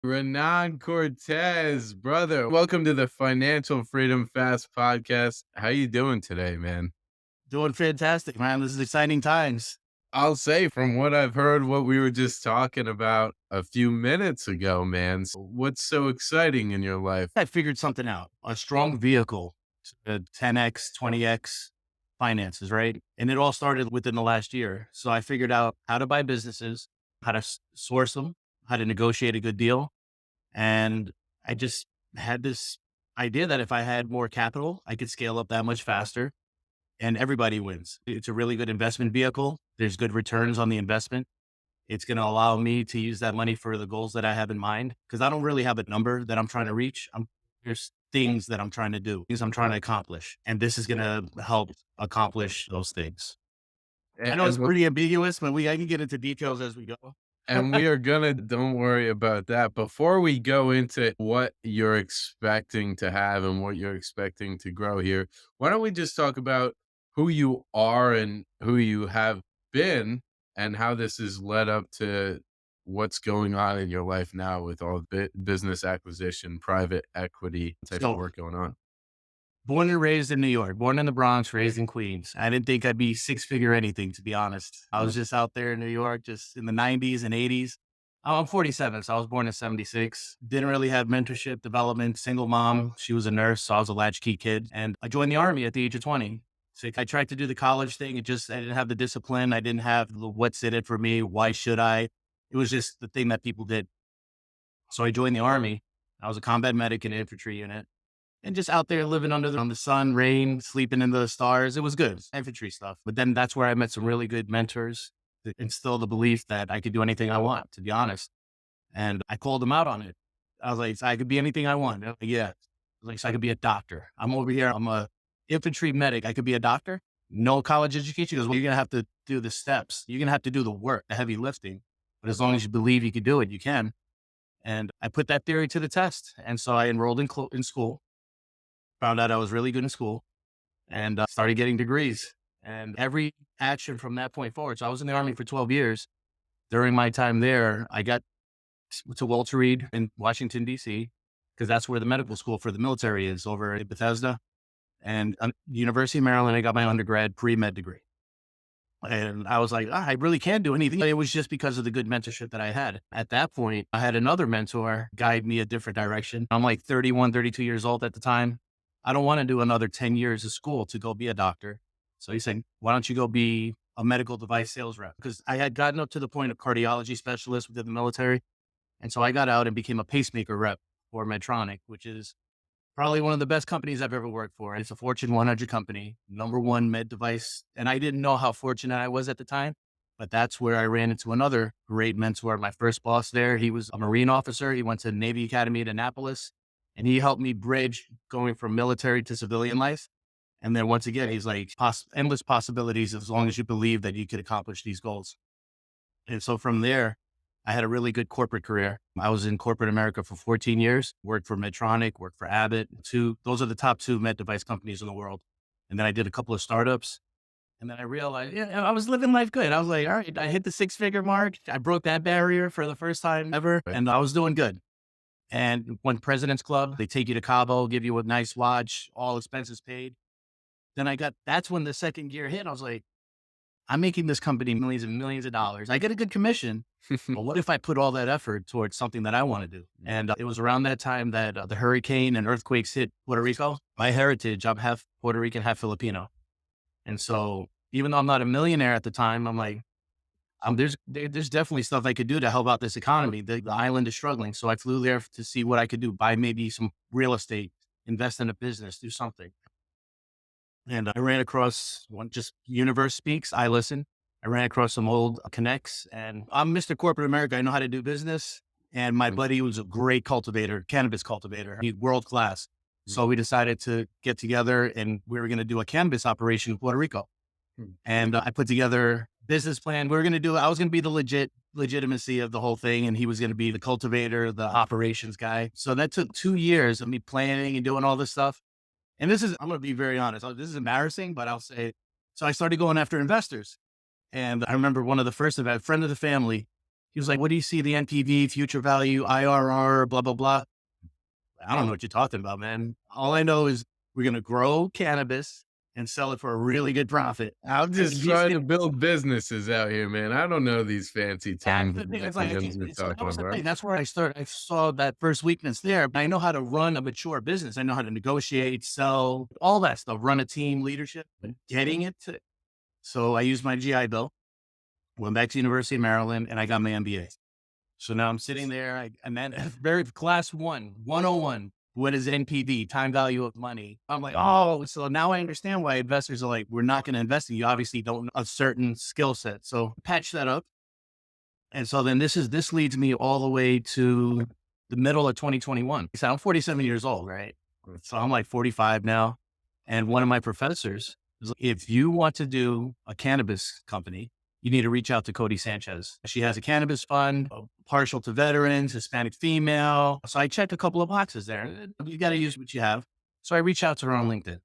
Renan Cortez, brother. Welcome to the Financial Freedom Fast podcast. How you doing today, man? Doing fantastic, man. This is exciting times. I'll say from what I've heard, what we were just talking about a few minutes ago, man. What's so exciting in your life? I figured something out. A strong vehicle, 10x, 20x finances, right? And it all started within the last year. So I figured out how to buy businesses, how to source them, how to negotiate a good deal. And I just had this idea that if I had more capital, I could scale up that much faster and everybody wins. It's a really good investment vehicle. There's good returns on the investment. It's going to allow me to use that money for the goals that I have in mind because I don't really have a number that I'm trying to reach. There's things that I'm trying to do, things I'm trying to accomplish. And this is going to help accomplish those things. I know it's And pretty ambiguous, but I can get into details as we go. And we are gonna, don't worry about that. Before we go into what you're expecting to have and what you're expecting to grow here, why don't we just talk about who you are and who you have been and how this has led up to what's going on in your life now with all business acquisition, private equity type of So, work going on. born and raised in New York, born in the Bronx, raised in Queens. I didn't think I'd be six figure anything, to be honest. I was just out there in New York, just in the 90s and 80s. I'm 47, so I was born in 76. Didn't really have mentorship, development, single mom. She was a nurse, so I was a latchkey kid. And I joined the army at the age of 20. So I tried to do the college thing. I didn't have the discipline. I didn't have the what's in it for me. Why should I? It was just the thing that people did. So I joined the army. I was a combat medic in an infantry unit and just out there living on the sun, rain, sleeping in the stars. It was good, infantry stuff. But then that's where I met some really good mentors that instilled the belief that I could do anything I want, to be honest. And I called them out on it. I was like, "So I could be anything I want." They're like, yeah. I was like, "So I could be a doctor. I'm over here. I'm a infantry medic. I could be a doctor. No college education." He goes, "Well, you're going to have to do the steps. You're going to have to do the work, the heavy lifting. But as long as you believe you could do it, you can." And I put that theory to the test. And so I enrolled in school, found out I was really good in school and started getting degrees. And every action from that point forward. So I was in the army for 12 years. During my time there, I got to Walter Reed in Washington, D.C., because that's where the medical school for the military is over at Bethesda. And University of Maryland, I got my undergrad pre-med degree. And I was like, I really can't do anything. It was just because of the good mentorship that I had. At that point, I had another mentor guide me a different direction. I'm like 31, 32 years old at the time. I don't want to do another 10 years of school to go be a doctor. So he's saying, why don't you go be a medical device sales rep? Because I had gotten up to the point of cardiology specialist within the military. And so I got out and became a pacemaker rep for Medtronic, which is probably one of the best companies I've ever worked for. It's a Fortune 100 company, number one med device. And I didn't know how fortunate I was at the time, but that's where I ran into another great mentor. My first boss there, he was a Marine officer. He went to Navy Academy at Annapolis and he helped me bridge going from military to civilian life. And then once again, he's like endless possibilities as long as you believe that you could accomplish these goals. And so from there, I had a really good corporate career. I was in corporate America for 14 years, worked for Medtronic, worked for Abbott. Those are the top two med device companies in the world. And then I did a couple of startups. And then I realized, yeah, I was living life good. I was like, all right, I hit the six-figure mark. I broke that barrier for the first time ever, Right. and I was doing good. And when President's Club, they take you to Cabo, give you a nice watch, all expenses paid. That's when the second gear hit. I was like, I'm making this company millions and millions of dollars. I get a good commission, but what if I put all that effort towards something that I want to do? And it was around that time that the hurricane and earthquakes hit Puerto Rico. My heritage, I'm half Puerto Rican, half Filipino. And so even though I'm not a millionaire at the time, I'm like, there's definitely stuff I could do to help out this economy. The island is struggling. So I flew there to see what I could do, buy maybe some real estate, invest in a business, do something. And I ran across one, just universe speaks. I listen. I ran across some old connects and I'm Mr. Corporate America. I know how to do business. And my buddy was a great cultivator, cannabis cultivator, he's world class. So we decided to get together and we were going to do a cannabis operation in Puerto Rico. And I put together business plan. I was going to be the legitimacy of the whole thing. And he was going to be the cultivator, the operations guy. So that took 2 years of me planning and doing all this stuff. And I'm going to be very honest. This is embarrassing, but I'll say, so I started going after investors. And I remember one of the first events, friend of the family, He was like, what do you see the NPV, future value, IRR, blah, blah, blah. I don't know what you're talking about, man. All I know is we're going to grow cannabis and sell it for a really good profit. I'm And just he's trying going to build businesses out here, man. I don't know these fancy terms the and thing. It's like, jargons you're so that talking was the about. thing. That's where I started. I saw that first weakness there. But I know how to run a mature business. I know how to negotiate, sell, all that stuff, run a team, leadership, but getting it to. So I used my GI Bill, went back to University of Maryland, and I got my MBA. So now I'm sitting there, and then very class 101. What is NPV, time value of money? I'm like, oh, so now I understand why investors are like, we're not going to invest in you. Obviously, don't know a certain skill set. So patch that up. And so then this leads me all the way to the middle of 2021. So I'm 47 years old, right? So I'm like 45 now. And one of my professors is like, if you want to do a cannabis company, you need to reach out to Cody Sanchez. She has a cannabis fund, partial to veterans, Hispanic female. So I checked a couple of boxes there. You got to use what you have. So I reach out to her on LinkedIn.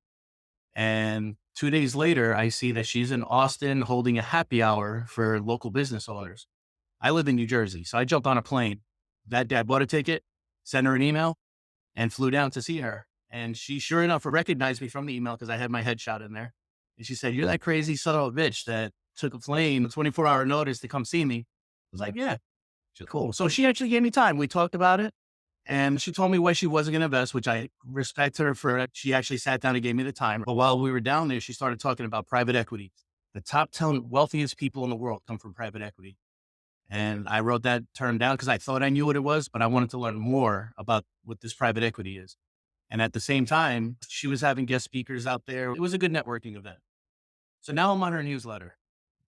And 2 days later, I see that she's in Austin holding a happy hour for local business owners. I live in New Jersey. So I jumped on a plane that day. I bought a ticket, sent her an email, and flew down to see her. And she, sure enough, recognized me from the email because I had my headshot in there. And she said, "You're that crazy son of a bitch that took a plane, 24-hour notice to come see me." I was like, "Yeah, cool." So she actually gave me time. We talked about it. And she told me why she wasn't going to invest, which I respect her for it. She actually sat down and gave me the time. But while we were down there, she started talking about private equity. The top 10 wealthiest people in the world come from private equity. And I wrote that term down because I thought I knew what it was, but I wanted to learn more about what this private equity is. And at the same time, she was having guest speakers out there. It was a good networking event. So now I'm on her newsletter,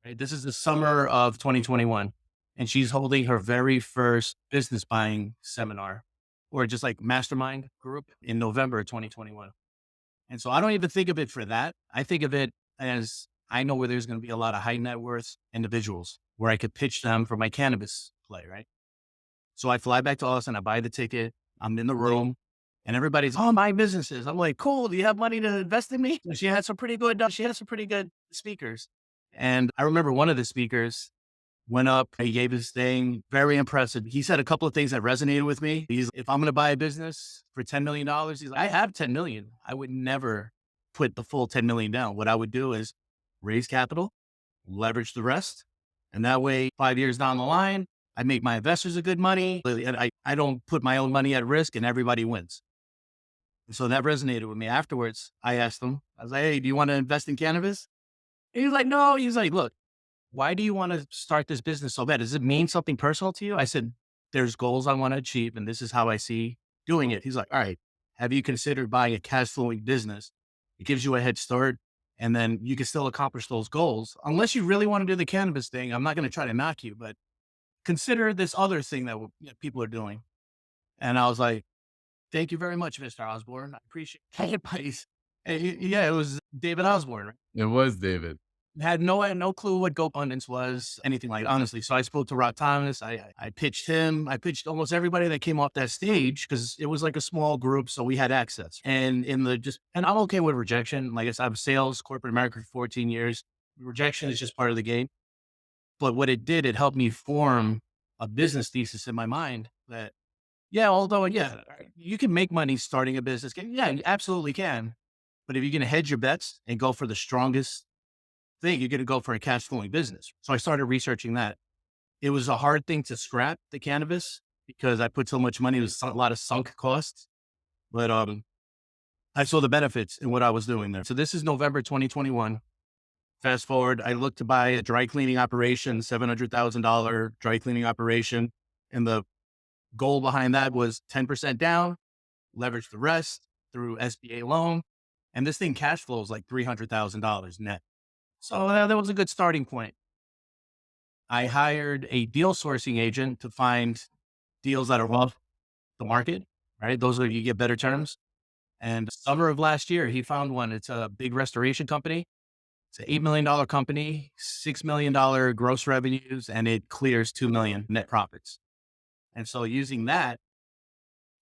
right? This is the summer of 2021. And she's holding her very first business buying seminar or just like mastermind group in November of 2021. And so I don't even think of it for that. I think of it as I know where there's going to be a lot of high net worth individuals where I could pitch them for my cannabis play, right? So I fly back to Austin, I buy the ticket, I'm in the room, and everybody's, oh, my businesses. I'm like, cool. Do you have money to invest in me? And she had some pretty good speakers. And I remember one of the speakers went up, he gave his thing, very impressive. He said a couple of things that resonated with me. If I'm going to buy a business for $10 million, he's like, I have 10 million. I would never put the full 10 million down. What I would do is raise capital, leverage the rest. And that way, 5 years down the line, I make my investors a good money. And I don't put my own money at risk and everybody wins. And so that resonated with me. Afterwards, I asked him, I was like, hey, do you want to invest in cannabis? And he was like, no. He's like, look, why do you want to start this business so bad? Does it mean something personal to you? I said, there's goals I want to achieve, and this is how I see doing it. He's like, all right, have you considered buying a cash flowing business? It gives you a head start, and then you can still accomplish those goals. Unless you really want to do the cannabis thing, I'm not going to try to knock you, but consider this other thing that people are doing. And I was like, thank you very much, Mr. Osborne. I appreciate the advice. Yeah, it was David Osborne. Right? It was David. Had no clue what GoAbundance was, anything like that, honestly. So I spoke to Rock Thomas. I pitched him. I pitched almost everybody that came off that stage because it was like a small group. So we had access. And and I'm okay with rejection. Like I said, I've sales, corporate America for 14 years. Rejection is just part of the game. But what it did, it helped me form a business thesis in my mind that, yeah, although, yeah, you can make money starting a business. Yeah, you absolutely can. But if you're going to hedge your bets and go for the strongest thing, you're going to go for a cash flowing business. So I started researching that. It was a hard thing to scrap the cannabis because I put so much money. It was a lot of sunk costs, but I saw the benefits in what I was doing there. So this is November 2021. Fast forward, I looked to buy a dry cleaning operation, $700,000 dry cleaning operation. And the goal behind that was 10% down, leverage the rest through SBA loan. And this thing cash flows like $300,000 net. So that was a good starting point. I hired a deal sourcing agent to find deals that are off the market, right? Those are, you get better terms. And summer of last year, he found one. It's a big restoration company. It's an $8 million company, $6 million gross revenues, and it clears 2 million net profits. And so using that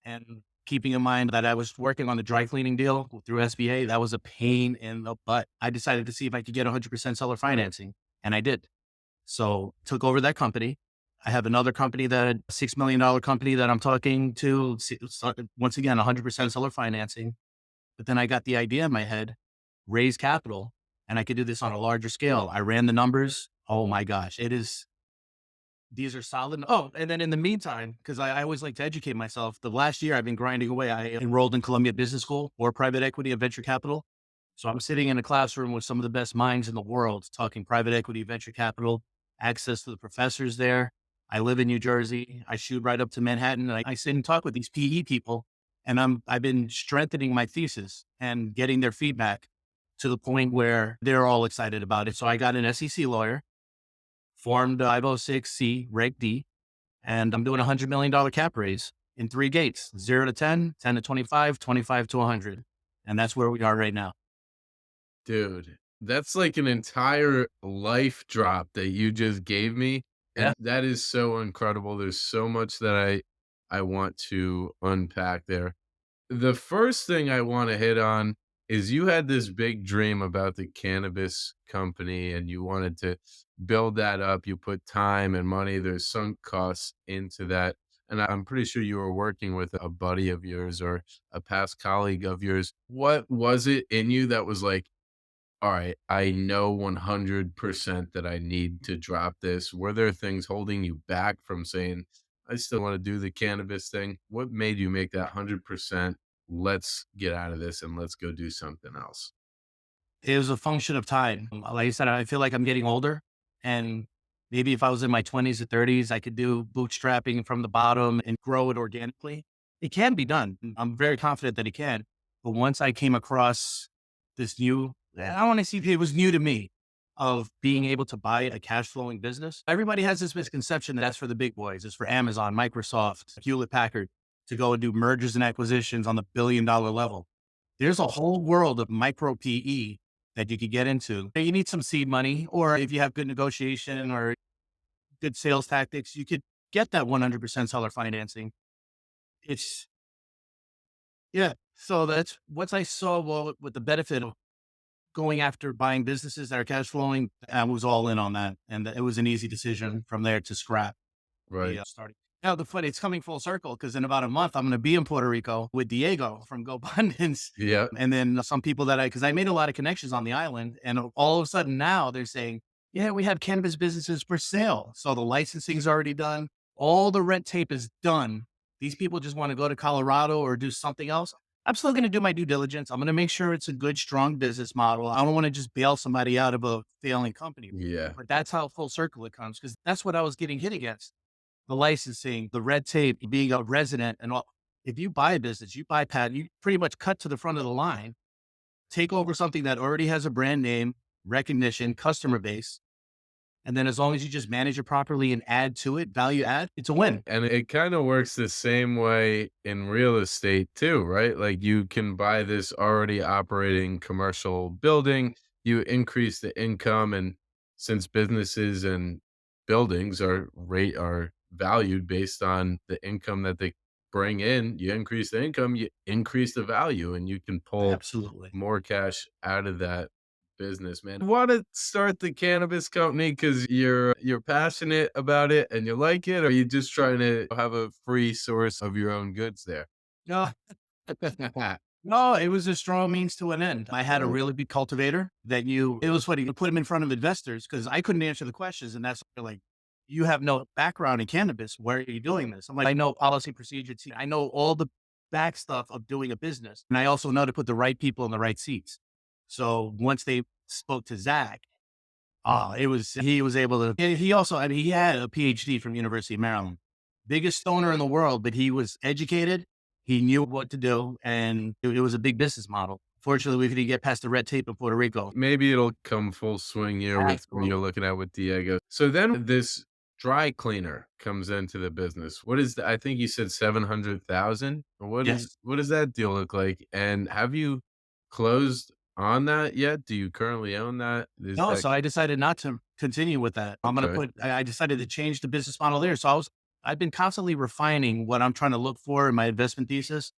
and keeping in mind that I was working on the dry cleaning deal through SBA, that was a pain in the butt. I decided to see if I could get 100% seller financing, and I did. So took over that company. I have another company that $6 million company that I'm talking to. Once again, 100% seller financing. But then I got the idea in my head, raise capital, and I could do this on a larger scale. I ran the numbers. Oh my gosh, these are solid. Oh, and then in the meantime, because I always like to educate myself, the last year I've been grinding away. I enrolled in Columbia Business School for private equity and venture capital. So I'm sitting in a classroom with some of the best minds in the world talking private equity, venture capital, access to the professors there. I live in New Jersey. I shoot right up to Manhattan. And I sit and talk with these PE people, and I've been strengthening my thesis and getting their feedback to the point where they're all excited about it. So I got an SEC lawyer, formed 506C Reg D, and I'm doing $100 million cap raise in 3 gates: 0 to 10, 10 to 25, 25 to 100. And that's where we are right now. Dude, that's like an entire life drop that you just gave me, Yeah. and that is so incredible. There's so much that I want to unpack there. The first thing I wanna hit on is you had this big dream about the cannabis company, and you wanted to build that up. You put time and money, there's sunk costs into that, and I'm pretty sure you were working with a buddy of yours or a past colleague of yours. What was it in you that was like, "Alright, I know 100% that I need to drop this"? Were there things holding you back from saying, "I still wanna do the cannabis thing"? What made you make that 100%, "Let's get out of this and let's go do something else"? It was a function of time. Like I said, I feel like I'm getting older, and maybe if I was in my 20s or 30s, I could do bootstrapping from the bottom and grow it organically. It can be done. I'm very confident that it can. But once I came across this I want to see if it was new to me, of being able to buy a cash flowing business. Everybody has this misconception that that's for the big boys. It's for Amazon, Microsoft, Hewlett Packard to go and do mergers and acquisitions on the $1 billion level. There's a whole world of micro PE that you could get into. You need some seed money, or if you have good negotiation or good sales tactics, you could get that 100% seller financing. It's, yeah. So that's what I saw. Well, with the benefit of going after buying businesses that are cash flowing, I was all in on that. And it was an easy decision from there to scrap the Right. starting. Now, it's coming full circle because in about a month, I'm going to be in Puerto Rico with Diego from Go Abundance. Yeah. And then some people because I made a lot of connections on the island. And all of a sudden now they're saying, yeah, we have cannabis businesses for sale. So the licensing's already done. All the red tape is done. These people just want to go to Colorado or do something else. I'm still going to do my due diligence. I'm going to make sure it's a good, strong business model. I don't want to just bail somebody out of a failing company. Yeah. But that's how full circle it comes, because that's what I was getting hit against: the licensing, the red tape, being a resident and all. If you buy a business, you buy patent, you pretty much cut to the front of the line, take over something that already has a brand name, recognition, customer base. And then as long as you just manage it properly and add to it, value add, it's a win. And it kinda works the same way in real estate too, right? Like, you can buy this already operating commercial building, you increase the income, and since businesses and buildings are valued based on the income that they bring in, you increase the income, you increase the value, and you can pull Absolutely. more cash out of that business, man. Wanna start the cannabis company because 'cause you're passionate about it and you like it, or are you just trying to have a free source of your own goods there? No, no, it was a strong means to an end. I had a Right. really big cultivator it was funny. You put him in front of investors because I couldn't answer the questions. And that's like, you have no background in cannabis. Why are you doing this? I'm like, I know policy procedure. I know all the back stuff of doing a business. And I also know to put the right people in the right seats. So once they spoke to Zach, he was able to, and he also, I mean, he had a PhD from University of Maryland, biggest stoner in the world, but he was educated. He knew what to do, and it was a big business model. Fortunately, we couldn't get past the red tape in Puerto Rico. Maybe it'll come full swing here with when you're Absolutely. looking at with Diego. So then this dry cleaner comes into the business. What is the I think you said 700,000? Yes. What does that deal look like? And have you closed on that yet? Do you currently own that? Is No, that so I decided not to continue with that. okay? I decided to change the business model there. I've been constantly refining what I'm trying to look for in my investment thesis.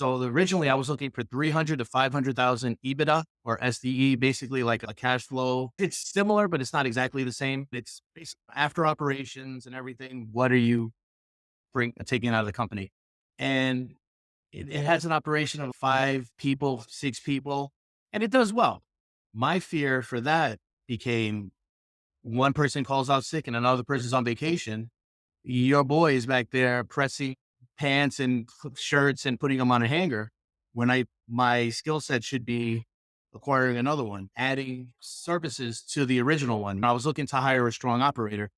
Originally I was looking for 300 to 500,000 EBITDA or SDE, basically like a cash flow. It's similar, but it's not exactly the same. It's after operations and everything. What are you taking out of the company? And it has an operation of 5 people, 6 people, and it does well. My fear for that became one person calls out sick and another person's on vacation. Your boy is back there pressing pants and shirts and putting them on a hanger when my skill set should be acquiring another one, adding services to the original one. I was looking to hire a strong operator.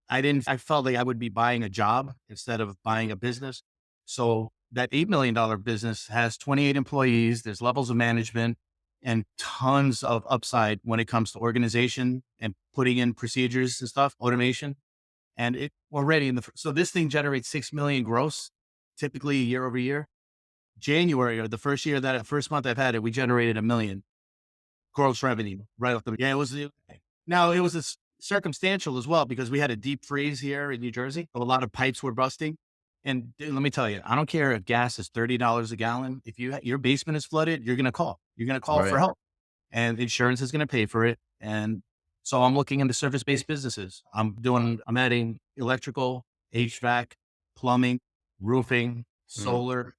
I felt like I would be buying a job instead of buying a business. So that $8 million business has 28 employees. There's levels of management and tons of upside when it comes to organization and putting in procedures and stuff, automation. And it already so this thing generates 6 million gross, typically year over year. January or the first month I've had it, we generated 1 million gross revenue right off the, yeah, now it was circumstantial as well because we had a deep freeze here in New Jersey. A lot of pipes were busting. And dude, let me tell you, I don't care if gas is $30 a gallon. If your basement is flooded, you're going to call. You're going to call for Right. help, and insurance is going to pay for it. And so I'm looking into service-based businesses. I'm adding electrical, HVAC, plumbing, roofing, Mhm. solar,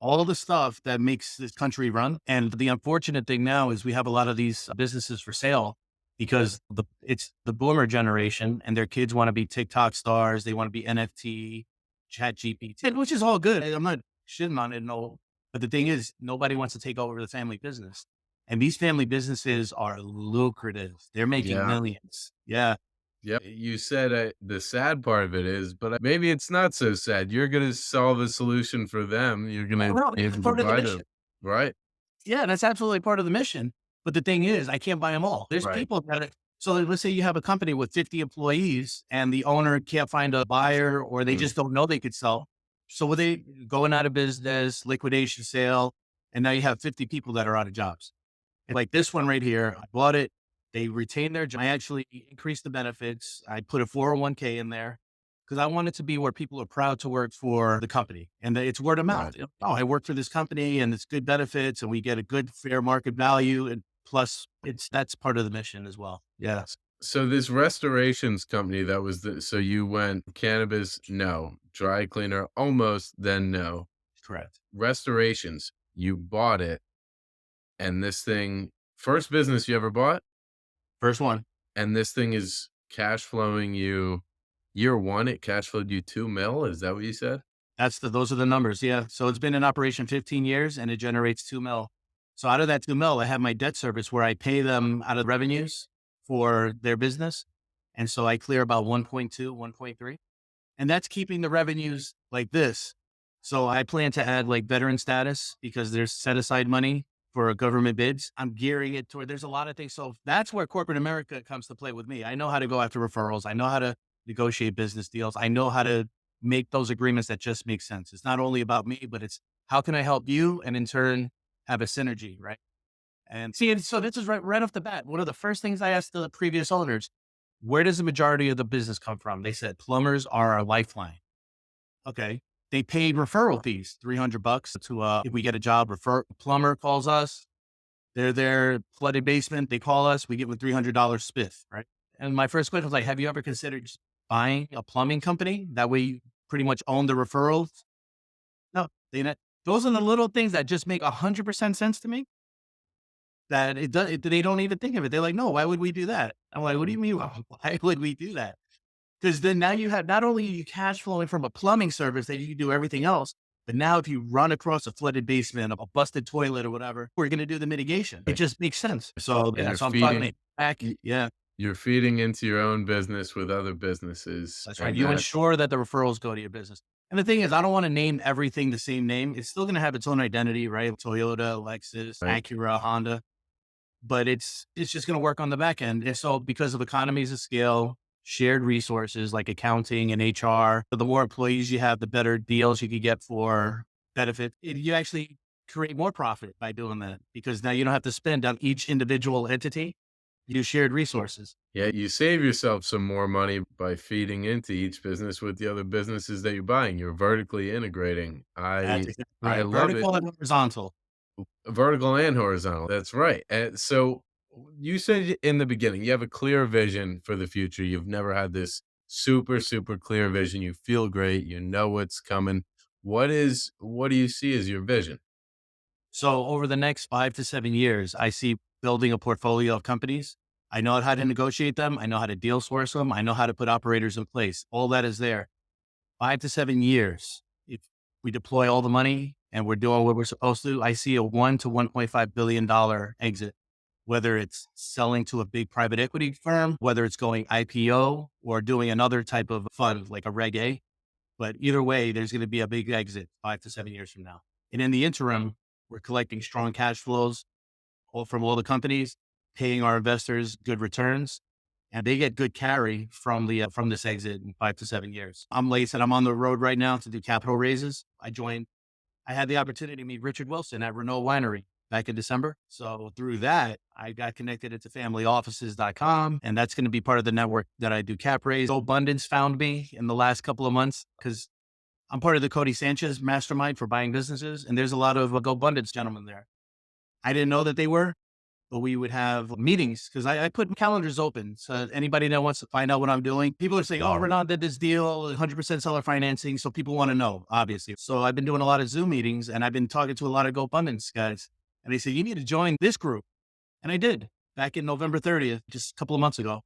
all the stuff that makes this country run. And the unfortunate thing now is we have a lot of these businesses for sale because it's the boomer generation and their kids want to be TikTok stars. They want to be NFT, chat GPT, which is all good. I'm not shitting on it. No, but the thing is nobody wants to take over the family business. And these family businesses are lucrative. They're making Yeah. millions. Yeah. Yep. You said the sad part of it is, but maybe it's not so sad. You're going to solve a solution for them. You're going to Well, be it's able to part of the buy mission. them. Right. Yeah, that's absolutely part of the mission. But the thing is, I can't buy them all. There's Right. people so let's say you have a company with 50 employees and the owner can't find a buyer or they Mm. just don't know they could sell. So with they going out of business, liquidation sale, and now you have 50 people that are out of jobs. And like this one right here, I bought it. They retained their job. I actually increased the benefits. I put a 401k in there because I want it to be where people are proud to work for the company and that it's word of mouth. Right. Oh, I work for this company and it's good benefits and we get a good fair market value. And plus that's part of the mission as well. Yeah, So this restorations company that was so you went cannabis, no, dry cleaner, almost, then no. correct. Restorations, you bought it, and this thing first business you ever bought, First one. and this thing is cash flowing you year 1, it cash flowed you 2 mil, is that what you said? Those are the numbers. Yeah. So it's been in operation 15 years and it generates 2 mil. So out of that 2 mil, I have my debt service where I pay them out of revenues for their business. And so I clear about 1.2, 1.3, and that's keeping the revenues like this. So I plan to add like veteran status because there's set aside money for government bids. I'm gearing it toward, there's a lot of things. So that's where corporate America comes to play with me. I know how to go after referrals. I know how to negotiate business deals. I know how to make those agreements that just make sense. It's not only about me, but it's how can I help you and in turn have a synergy, right? And see, and so this is right off the bat. One of the first things I asked the previous owners, where does the majority of the business come from? They said plumbers are our lifeline. Okay. They paid referral fees, $300 to, if we get a job, plumber calls us, they're there, flooded basement, they call us, we give them $300 spiff, right? And my first question was like, have you ever considered just buying a plumbing company? That way you pretty much own the referrals. No, those are the little things that just make 100% sense to me that they don't even think of it. They're like, no, why would we do that? I'm like, what do you mean? Why would we do that? Because then now you have not only are you cash flowing from a plumbing service that you can do everything else, but now if you run across a flooded basement, a busted toilet or whatever, we're going to do the mitigation. It Right. just makes sense. So And yeah, so I'm talking it back. Yeah, you're feeding into your own business with other businesses, that's right. and You that ensure that the referrals go to your business. And the thing is, I don't want to name everything the same name. It's still going to have its own identity, right? Toyota, Lexus, right? Acura, Honda, but it's just going to work on the back end. And so because of economies of scale, shared resources like accounting and HR, the more employees you have, the better deals you could get for benefit. You actually create more profit by doing that because now you don't have to spend on each individual entity. You shared resources. Yeah, you save yourself some more money by feeding into each business with the other businesses that you're buying. You're vertically integrating. That's I exactly I right. love it. Vertical and horizontal. Vertical and horizontal. That's right. And so you said in the beginning, you have a clear vision for the future. You've never had this super, super clear vision. You feel great. You know what's coming. What do you see as your vision? So over the next 5 to 7 years, I see building a portfolio of companies. I know how to negotiate them. I know how to deal source them. I know how to put operators in place. All that is there. 5 to 7 years, if we deploy all the money and we're doing what we're supposed to, I see a $1 to $1.5 billion exit, whether it's selling to a big private equity firm, whether it's going IPO or doing another type of fund like a Reg A. But either way, there's going to be a big exit 5 to 7 years from now. And in the interim, we're collecting strong cash flows from all the companies, paying our investors good returns, and they get good carry from this exit in 5 to 7 years. Like I said, I'm on the road right now to do capital raises. I had the opportunity to meet Richard Wilson at Renault Winery back in December. So through that, I got connected into familyoffices.com, and that's going to be part of the network that I do cap raise. Abundance found me in the last couple of months because I'm part of the Cody Sanchez mastermind for buying businesses, and there's a lot of GoBundance gentlemen there. I didn't know that they were, but we would have meetings because I put calendars open. So anybody that wants to find out what I'm doing, people are saying, oh, Renan did this deal, 100% seller financing. So people want to know, obviously. So I've been doing a lot of Zoom meetings and I've been talking to a lot of GoBundance guys. And they said, you need to join this group. And I did back in November 30th, just a couple of months ago,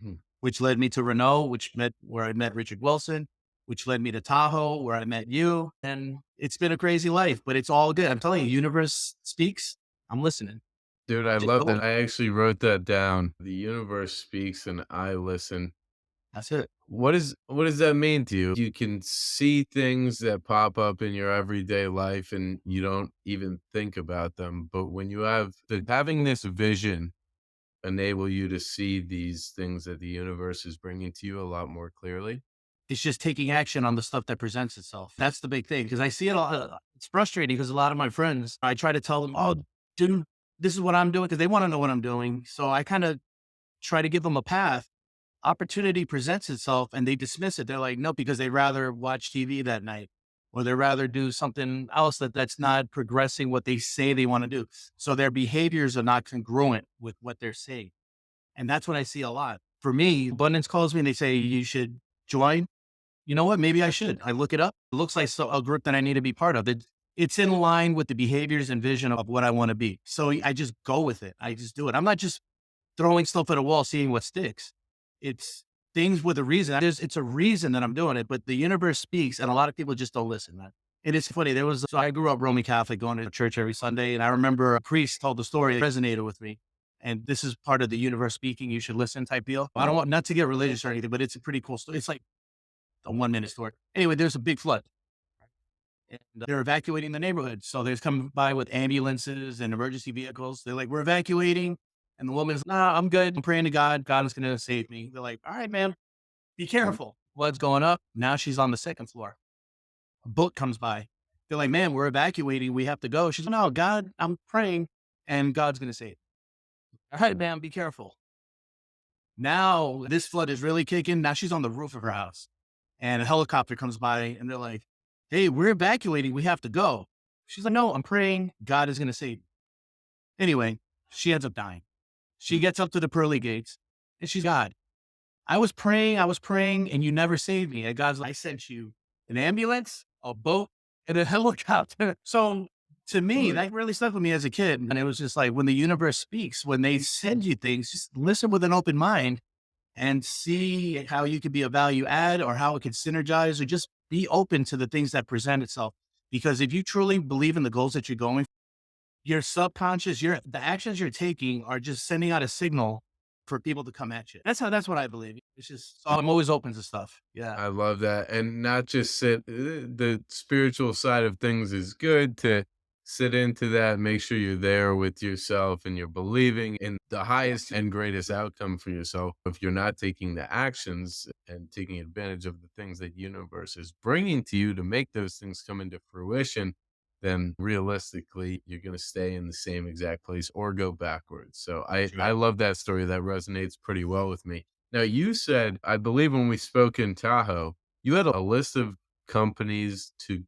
Hmm. which led me to Renault, where I met Richard Wilson, which led me to Tahoe, where I met you. And it's been a crazy life, but it's all good. I'm telling you, universe speaks. I'm listening. Dude, I Just love go that. with I it. actually wrote that down. The universe speaks and I listen. That's it. What does that mean to you? You can see things that pop up in your everyday life and you don't even think about them. But when you have having this vision enable you to see these things that the universe is bringing to you a lot more clearly. It's just taking action on the stuff that presents itself. That's the big thing. Cause I see it all. It's frustrating because a lot of my friends, I try to tell them, oh, dude, this is what I'm doing. Cause they want to know what I'm doing. So I kind of try to give them a path. Opportunity presents itself and they dismiss it. They're like, no, because they'd rather watch TV that night or they'd rather do something else that's not progressing what they say they want to do. So their behaviors are not congruent with what they're saying. And that's what I see a lot. For me, abundance calls me and they say, you should join. You know what? Maybe I should. I look it up. It looks like a group that I need to be part of. It's in line with the behaviors and vision of what I want to be. So I just go with it. I just do it. I'm not just throwing stuff at a wall, seeing what sticks. It's things with a reason. It's a reason that I'm doing it, but the universe speaks and a lot of people just don't listen, man. It is funny. So I grew up Roman Catholic, going to church every Sunday. And I remember a priest told the story that resonated with me. And this is part of the universe speaking. You should listen type deal. I don't want not to get religious or anything, but it's a pretty cool story. It's like a 1 minute story. Anyway, there's a big flood and they're evacuating the neighborhood. So they're coming by with ambulances and emergency vehicles. They're like, we're evacuating. And the woman's, nah, I'm good. I'm praying to God. God is going to save me. They're like, all right, man, be careful. Flood's going up. Now she's on the second floor. A boat comes by. They're like, man, we're evacuating. We have to go. She's like, no, God, I'm praying and God's going to save me. All right, man, be careful. Now this flood is really kicking. Now she's on the roof of her house and a helicopter comes by and they're like, hey, we're evacuating. We have to go. She's like, no, I'm praying. God is going to save me. Anyway, she ends up dying. She gets up to the pearly gates and she's God. I was praying, and you never saved me. And God's like, I sent you an ambulance, a boat, and a helicopter. So to me, that really stuck with me as a kid. And it was just like when the universe speaks, when they send you things, just listen with an open mind and see how you could be a value add or how it could synergize or just be open to the things that present itself. Because if you truly believe in the goals that you're going, your subconscious, the actions you're taking are just sending out a signal for people to come at you. That's what I believe. It's just, so I'm always open to stuff. Yeah. I love that, and not just the spiritual side of things is good to sit into that, make sure you're there with yourself and you're believing in the highest and greatest outcome for yourself. If you're not taking the actions and taking advantage of the things that universe is bringing to you to make those things come into fruition, then realistically, you're gonna stay in the same exact place or go backwards. So I Sure. love that story. That resonates pretty well with me. Now, you said, I believe when we spoke in Tahoe, you had a list of companies to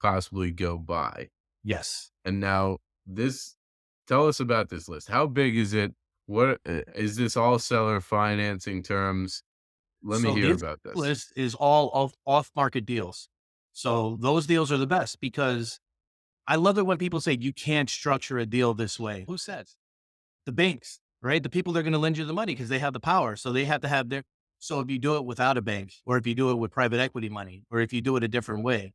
possibly go buy. Yes. And now this tell us about this list. How big is it? What is this all seller financing terms? Let me So hear this about this. list is all off market deals. So those deals are the best because I love it when people say you can't structure a deal this way. Who says? The banks, right? The people that are going to lend you the money because they have the power. So they have to have their. So if you do it without a bank, or if you do it with private equity money, or if you do it a different way,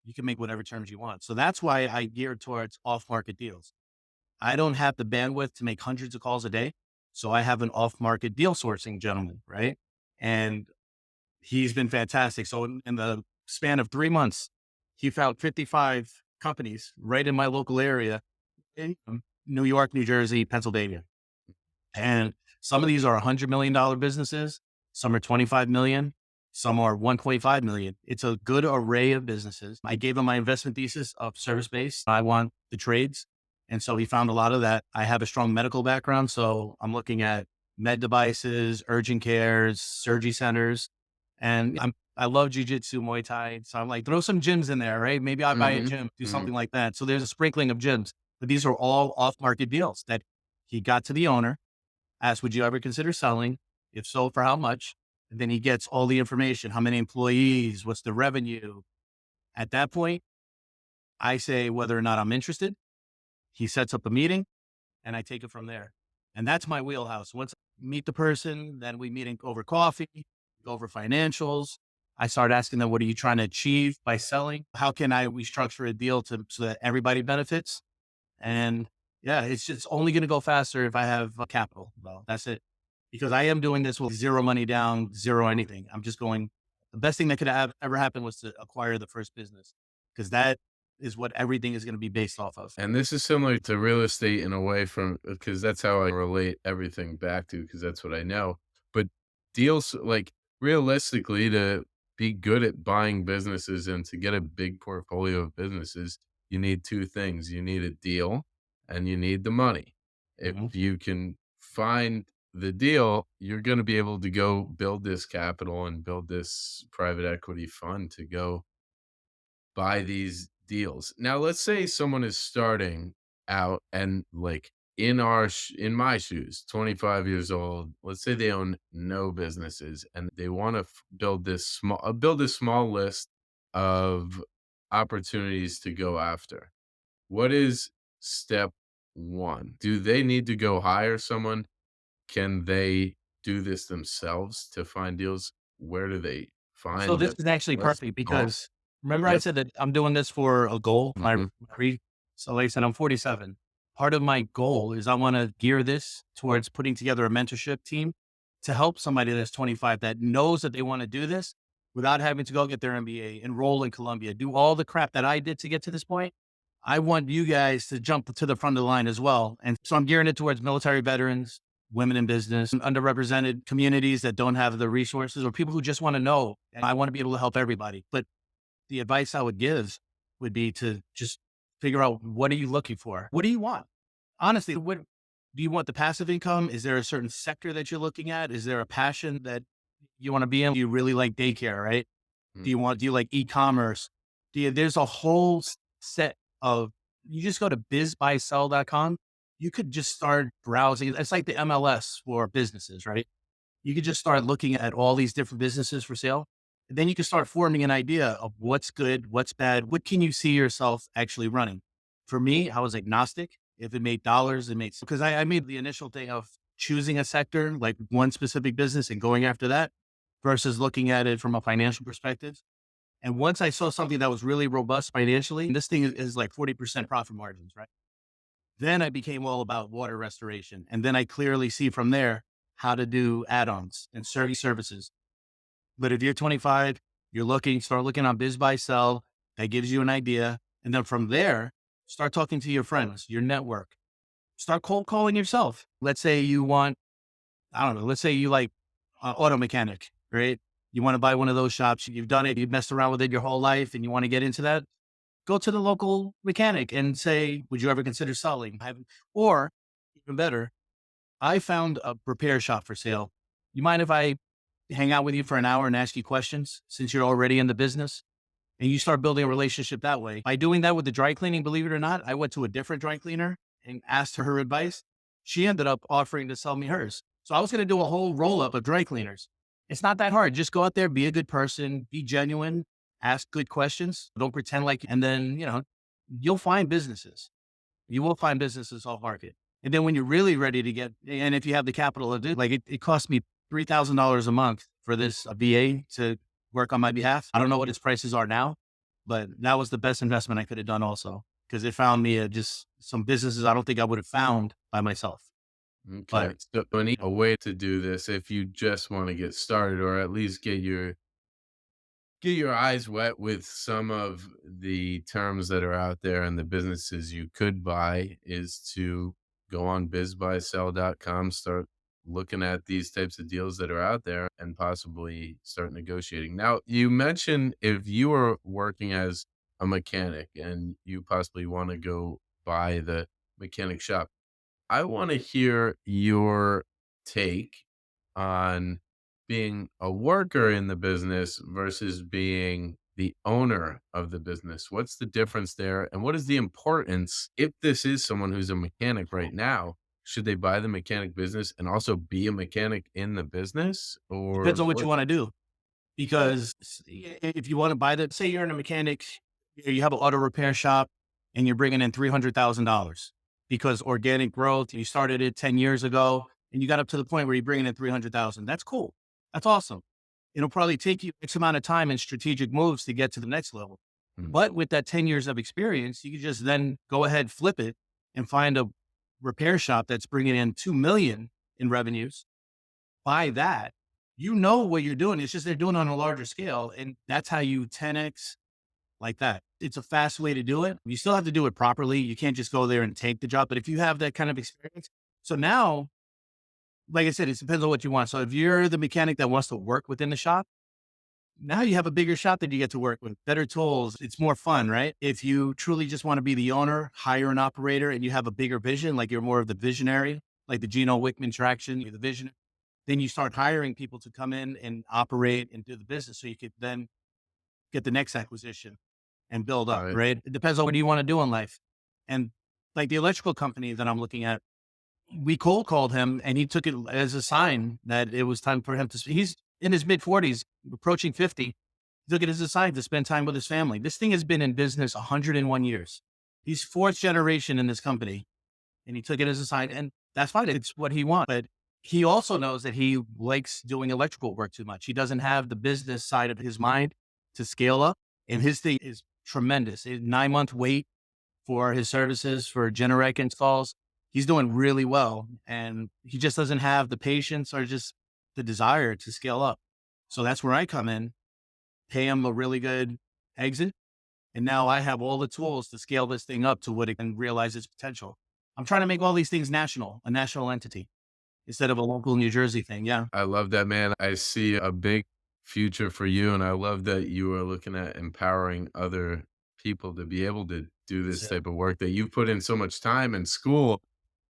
you can make whatever terms you want. So that's why I gear towards off market deals. I don't have the bandwidth to make hundreds of calls a day. So I have an off market deal sourcing gentleman, right? And he's been fantastic. So in the span of 3 months, he found 55 companies right in my local area in New York, New Jersey, Pennsylvania. And some of these are $100 million businesses. Some are 25 million. Some are 1.5 million. It's a good array of businesses. I gave him my investment thesis of service based. I want the trades. And so he found a lot of that. I have a strong medical background. So I'm looking at med devices, urgent cares, surgery centers. And I love jujitsu, Muay Thai. So I'm like, throw some gyms in there, right? Maybe I buy a Mhm, gym, do mhm. something like that. So there's a sprinkling of gyms, but these are all off market deals that he got to the owner, asked, would you ever consider selling? If so, for how much? And then he gets all the information, how many employees, what's the revenue. At that point, I say whether or not I'm interested. He sets up a meeting and I take it from there. And that's my wheelhouse. Once I meet the person, then we meet over coffee, go over financials. I start asking them, what are you trying to achieve by selling? How can we structure a deal so that everybody benefits? And yeah, it's just only going to go faster if I have capital. Well, that's it. Because I am doing this with zero money down, zero anything. I'm just going, the best thing that could have ever happened was to acquire the first business because that is what everything is going to be based off of. And this is similar to real estate in a way from because that's how I relate everything back to because that's what I know. But deals like realistically to be good at buying businesses and to get a big portfolio of businesses, you need two things. You need a deal and you need the money. If Mhm. you can find the deal, you're going to be able to go build this capital and build this private equity fund to go buy these deals. Now, let's say someone is starting out and like in my shoes, 25 years old. Let's say they own no businesses and they want to build this small list of opportunities to go after. What is step 1? Do they need to go hire someone? Can they do this themselves to find deals? Where do they So find this the is actually list? perfect Oh, because remember I yep. said that I'm doing this for a goal. Mhm. So like I said, I'm 47. Part of my goal is I want to gear this towards putting together a mentorship team to help somebody that's 25 that knows that they want to do this without having to go get their MBA, enroll in Columbia, do all the crap that I did to get to this point. I want you guys to jump to the front of the line as well. And so I'm gearing it towards military veterans, women in business, underrepresented communities that don't have the resources, or people who just want to know. And I want to be able to help everybody. But the advice I would give would be to just figure out, what are you looking for? What do you want? Honestly, what do you want? The passive income? Is there a certain sector that you're looking at? Is there a passion that you want to be in? Do you really like daycare, right? Mm. Do you like e-commerce? There's a whole set of, you just go to bizbuysell.com. You could just start browsing. It's like the MLS for businesses, right? You could just start looking at all these different businesses for sale. And then you can start forming an idea of what's good, what's bad. What can you see yourself actually running? For me, I was agnostic. If it made dollars, it made, because I made the initial thing of choosing a sector, like one specific business and going after that versus looking at it from a financial perspective. And once I saw something that was really robust financially, and this thing is like 40% profit margins, right? Then I became all about water restoration. And then I clearly see from there how to do add-ons and services. But if you're 25, start looking on Biz Buy Sell. That gives you an idea. And then from there, start talking to your friends, your network. Start cold calling yourself. Let's say you want, I don't know, let's say you like auto mechanic, right? You want to buy one of those shops. You've done it. You've messed around with it your whole life and you want to get into that. go to the local mechanic and say, would you ever consider selling? Or even better, I found a repair shop for sale. You mind if I hang out with you for an hour and ask you questions since you're already in the business? And you start building a relationship that way. By doing that with the dry cleaning, believe it or not, I went to a different dry cleaner and asked her advice. She ended up offering to sell me hers. So I was going to do a whole roll up of dry cleaners. It's not that hard. Just go out there, be a good person, be genuine, ask good questions. Don't pretend like, and then, you'll find businesses. You will find businesses off market. And then when you're really ready to get, and if you have the capital to do, like it cost me $3,000 a month for this VA to work on my behalf. I don't know what its prices are now, but that was the best investment I could have done also because it found me just some businesses I don't think I would have found by myself. Okay. But So a way to do this if you just want to get started or at least get your eyes wet with some of the terms that are out there and the businesses you could buy is to go on bizbuysell.com, start looking at these types of deals that are out there and possibly start negotiating. Now, you mentioned if you were working as a mechanic and you possibly want to go buy the mechanic shop. I want to hear your take on being a worker in the business versus being the owner of the business. What's the difference there? And what is the importance if this is someone who's a mechanic right now? Should they buy the mechanic business and also be a mechanic in the business? depends Or on what you what? want to do. Because if you want to buy say you're in a mechanic, you have an auto repair shop and you're bringing in $300,000 because organic growth, you started it 10 years ago and you got up to the point where you're bringing in 300,000. That's cool. That's awesome. It'll probably take you X amount of time and strategic moves to get to the next level. Mm, But with that 10 years of experience, you can just then go ahead, flip it and find a repair shop that's bringing in 2 million in revenues. Buy that. You know what you're doing. It's just they're doing it on a larger scale. And that's how you 10X like that. It's a fast way to do it. You still have to do it properly. You can't just go there and take the job. But if you have that kind of experience, so now, like I said, it depends on what you want. So if you're the mechanic that wants to work within the shop, now you have a bigger shop that you get to work with, better tools. It's more fun, right? If you truly just want to be the owner, hire an operator, and you have a bigger vision, like you're more of the visionary, like the Geno Wickman traction, you're the vision. Then you start hiring people to come in and operate and do the business so you could then get the next acquisition and build up, right. right? It depends on what do you want to do in life. And like the electrical company that I'm looking at, we cold called him and he took it as a sign that it was time for him to, he's in his mid 40s, approaching 50. He took it as a sign to spend time with his family. This thing has been in business 101 years. He's fourth generation in this company and he took it as a sign. And that's fine. It's what he wants. But he also knows that he likes doing electrical work too much. He doesn't have the business side of his mind to scale up. And his thing is tremendous. 9 month wait for his services for Generac installs. He's doing really well. And he just doesn't have the patience or just the desire to scale up. So that's where I come in, pay him a really good exit. And now I have all the tools to scale this thing up to what it can realize its potential. I'm trying to make all these things national, a national entity instead of a local New Jersey thing. Yeah. I love that, man. I see a big future for you, and I love that you are looking at empowering other people to be able to do That's this it. type of work that you've put in so much time in school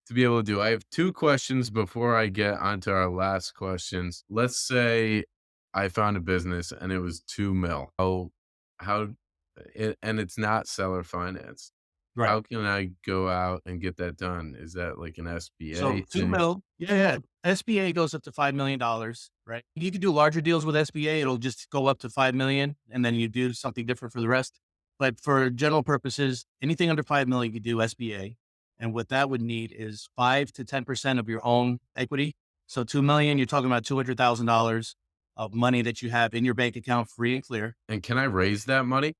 to be able to do. I have 2 questions before I get onto our last questions. Let's say I found a business and it was 2 mil. How and it's not seller finance. Right. How can I go out and get that done? Is that like an SBA So two thing? mil. Yeah. Yeah. SBA goes up to $5 million, right? You can do larger deals with SBA. It'll just go up to 5 million and then you do something different for the rest. But for general purposes, anything under 5 million, you do SBA. And what that would need is 5 to 10% of your own equity. So 2 million, you're talking about $200,000 of money that you have in your bank account free and clear. And can I raise that money?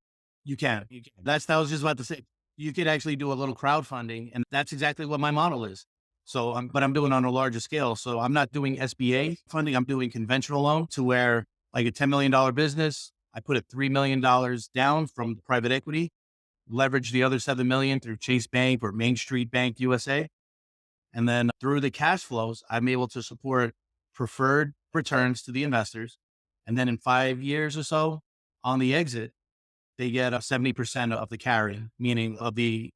You can. You can. I was just about to say. You could actually do a little crowdfunding, and that's exactly what my model is. So, but I'm doing on a larger scale. So I'm not doing SBA funding. I'm doing conventional loan to where like a $10 million business, I put a $3 million down from the private equity, leverage the other 7 million through Chase Bank or Main Street Bank USA. And then through the cash flows, I'm able to support preferred returns to the investors. And then in 5 years or so on the exit, they get a 70% of the carry, meaning of the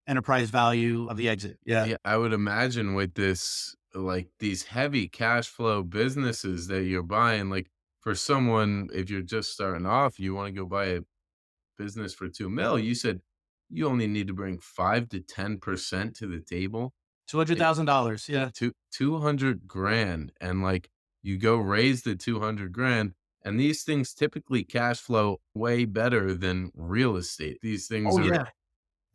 enterprise value of the exit. Yeah. Yeah, I would imagine with this, like these heavy cash flow businesses that you're buying, like for someone, if you're just starting off, you want to go buy a business for 2 mil, you said you only need to bring 5 to 10% to the table. It $200,000. Yeah. 200 grand, and like you go raise the 200 grand, and these things typically cash flow way better than real estate. These things Oh, are yeah.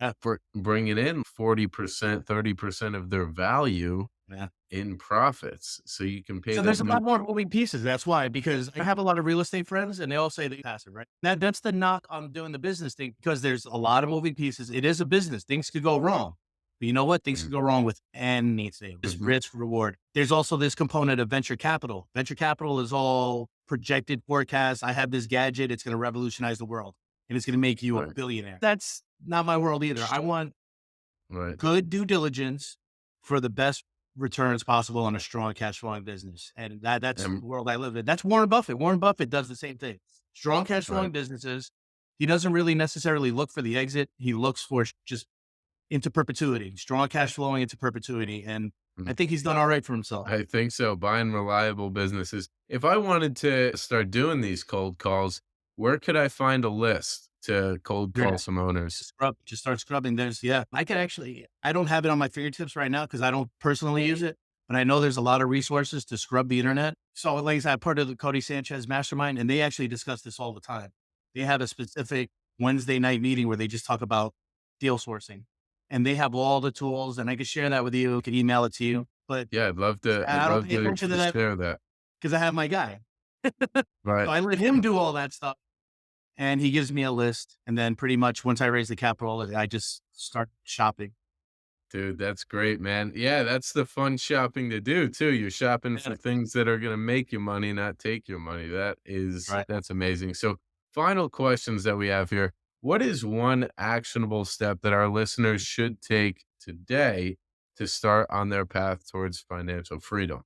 Yeah. for bringing in 40%, 30% of their value Yeah. in profits. So you can pay So that there's a money. lot more moving pieces. That's why, because I have a lot of real estate friends and they all say that passive, right? That's the knock on doing the business thing because there's a lot of moving pieces. It is a business. Things could go wrong. But you know what? Things Mm, could go wrong with anything. Just mhm, risk reward. There's also this component of venture capital. Venture capital is all projected forecasts. I have this gadget. It's going to revolutionize the world and it's going to make you a right, billionaire. That's not my world either. I want right. good due diligence for the best returns possible on a strong cash flowing business. And that's And the world I live in. That's Warren Buffett. Warren Buffett does the same thing. Strong cash right. flowing businesses. He doesn't really necessarily look for the exit. He looks for just into perpetuity, strong cash flowing into perpetuity. And Mm. I think he's done all right for himself. I think so. Buying reliable businesses. If I wanted to start doing these cold calls, where could I find a list to cold call Yeah. some owners? Just start scrubbing. Yeah, I could actually, I don't have it on my fingertips right now because I don't personally use it, but I know there's a lot of resources to scrub the internet. So, like I said, I'm part of the Cody Sanchez mastermind, and they actually discuss this all the time. They have a specific Wednesday night meeting where they just talk about deal sourcing and they have all the tools, and I can share that with you. I can email it to you, but Yeah, I'd love to. I'd I don't love pay attention to to that share that. because I have my guy. Right. So I let him do all that stuff. And he gives me a list. And then pretty much once I raise the capital, I just start shopping. Dude, that's great, man. Yeah, that's the fun shopping to do too. You're shopping for Yeah. things that are gonna make you money, not take your money. Right. That's amazing. So, final questions that we have here. What is one actionable step that our listeners should take today to start on their path towards financial freedom?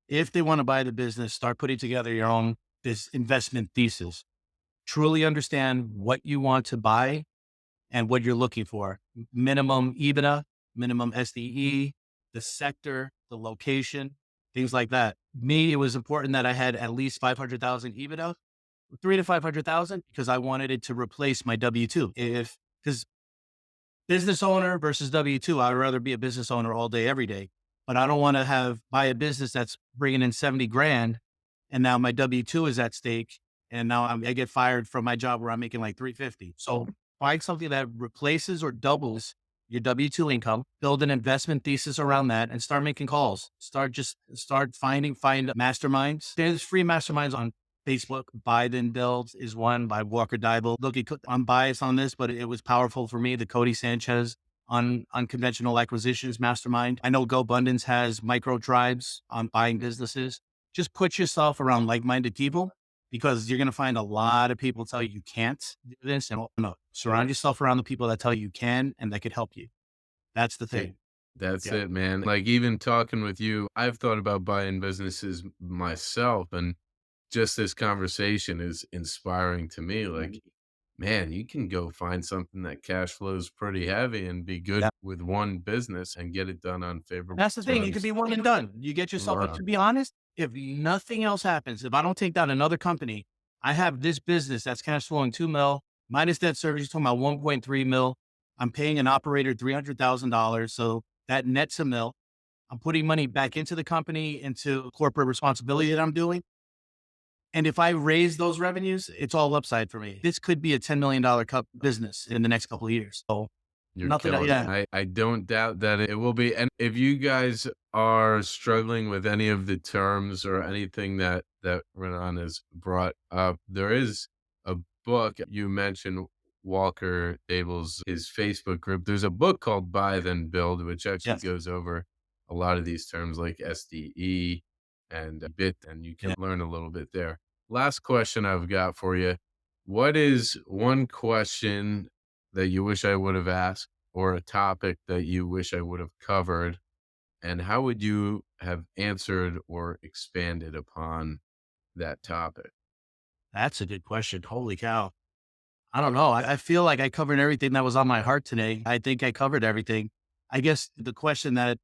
If they want to buy the business, start putting together your own this investment thesis. Truly understand what you want to buy and what you're looking for. Minimum EBITDA, minimum SDE, the sector, the location, things like that. Me, it was important that I had at least 500,000 EBITDA, 3 to 500,000, because I wanted it to replace my W-2. Because business owner versus W-2, I would rather be a business owner all day, every day. But I don't want to buy a business that's bringing in 70 grand and now my W-2 is at stake. And now I get fired from my job where I'm making like 350. So find something that replaces or doubles your W-2 income, build an investment thesis around that and start making calls. Find masterminds. There's free masterminds on Facebook. Buy Then Build is one by Walker Dybel. Look, I'm biased on this, but it was powerful for me. The Cody Sanchez on unconventional acquisitions mastermind. I know GoBundance has micro tribes on buying businesses. Just put yourself around like-minded people because you're going to find a lot of people tell you you can't do this. And no, surround yourself around the people that tell you you can and that could help you. That's the Dude, thing. that's Yeah. it, man. Like even talking with you, I've thought about buying businesses myself, and just this conversation is inspiring to me. Like, man, you can go find something that cash flows pretty heavy and be good Yeah. with one business and get it done on favorable That's the thing. It could terms. be one and done. You get yourself up. Right. To be honest, if nothing else happens, if I don't take down another company, I have this business that's cash flowing 2 mil minus debt service. You're talking about 1.3 mil. I'm paying an operator $300,000. So that nets a mil. I'm putting money back into the company, into corporate responsibility that I'm doing. And if I raise those revenues, it's all upside for me. This could be a $10 million business in the next couple of years. So You're nothing, killing it. yeah. I don't doubt that it will be. And if you guys are struggling with any of the terms or anything that Renan has brought up, there is a book you mentioned. Walker Abel's his Facebook group. There's a book called Buy Then Build, which actually Yes. goes over a lot of these terms like SDE and BIT, and you can Yeah. learn a little bit there. Last question I've got for you. What is one question that you wish I would have asked, or a topic that you wish I would have covered? And how would you have answered or expanded upon that topic? That's a good question. Holy cow. I don't know. I feel like I covered everything that was on my heart today. I think I covered everything. I guess the question that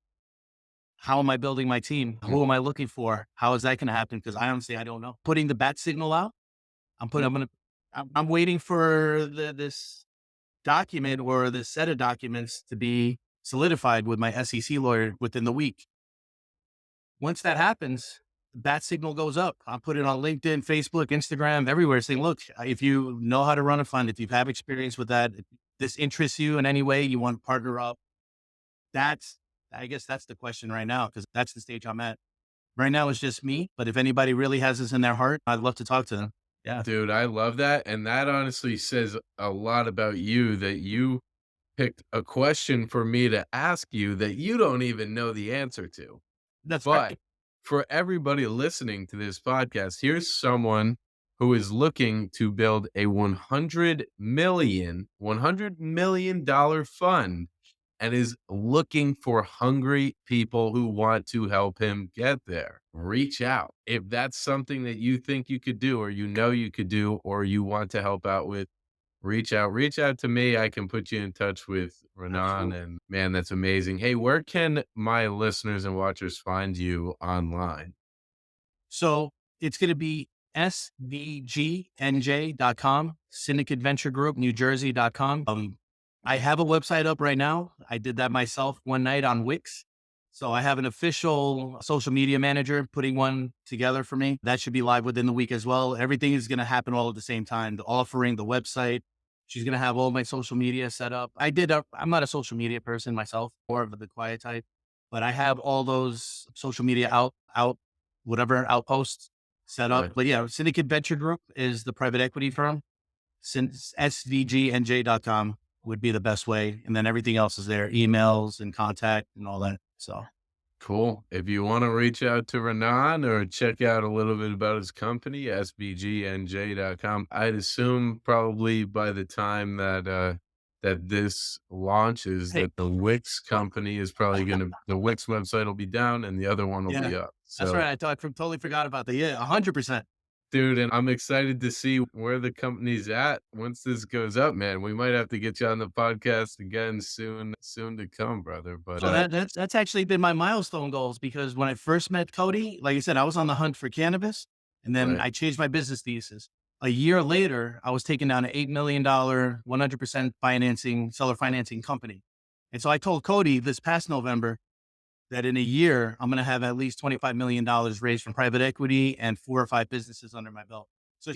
how am I building my team? Mm. Who am I looking for? How is that going to happen? Because I honestly I don't know. Putting the bat signal out. I'm putting. I'm gonna. I'm waiting for this document or this set of documents to be solidified with my SEC lawyer within the week. Once that happens, the bat signal goes up. I'll put it on LinkedIn, Facebook, Instagram, everywhere saying, look, if you know how to run a fund, if you have experience with that, if this interests you in any way, you want to partner up. That's, I guess that's the question right now, because that's the stage I'm at. Right now, it's just me. But if anybody really has this in their heart, I'd love to talk to them. Yeah, Dude, I love that, and that honestly says a lot about you that you picked a question for me to ask you that you don't even know the answer to. that's But right. for everybody listening to this podcast, here's someone who is looking to build a $100 million fund and is looking for hungry people who want to help him get there. Reach out. If that's something that you think you could do, or you know you could do, or you want to help out with, reach out to me. I can put you in touch with Renan, Absolutely. and man, that's amazing. Hey, where can my listeners and watchers find you online? So it's going to be svgnj.com, Syndicate Venture Group, New Jersey.com. I have a website up right now. I did that myself one night on Wix. So I have an official social media manager putting one together for me. That should be live within the week as well. Everything is going to happen all at the same time. The offering, the website. She's going to have all my social media set up. I'm not a social media person myself, more of the quiet type, but I have all those social media out whatever outposts set up. Right. But yeah, Syndicate Venture Group is the private equity firm. SVGNJ.com would be the best way. And then everything else is there, emails and contact and all that. So Cool. If you want to reach out to Renan or check out a little bit about his company, sbgnj.com, I'd assume probably by the time that that this launches, hey, that the Wix company is probably gonna the Wix website will be down and the other one will yeah, be up. that's So right. Totally forgot about that. Yeah, 100%. dude, and I'm excited to see where the company's at once this goes up, man. We might have to get you on the podcast again soon to come, brother. But So that's actually been my milestone goals because when I first met Cody, like I said, I was on the hunt for cannabis and then right, I changed my business thesis. A year later, I was taking down an $8 million, 100% financing, seller financing company. And so I told Cody this past November that in a year, I'm going to have at least $25 million raised from private equity and 4 or 5 businesses under my belt. So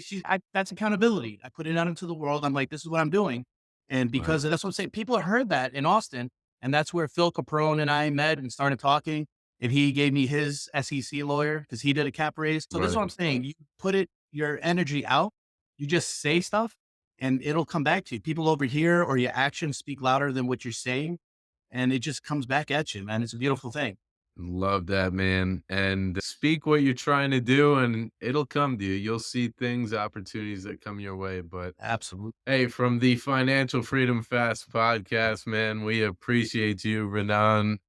that's accountability. I put it out into the world. I'm like, this is what I'm doing. And right, because that's what I'm saying, people heard that in Austin. And that's where Phil Caprone and I met and started talking. And he gave me his SEC lawyer because he did a cap raise. So this is what I'm right. saying. You your energy out, you just say stuff and it'll come back to you. People over here or your actions speak louder than what you're saying. And it just comes back at you, man. It's a beautiful thing. Love that, man. And speak what you're trying to do, and it'll come to you. You'll see things, opportunities that come your way. But Absolutely. hey, from the Financial Freedom Fast podcast, man, we appreciate you, Renan.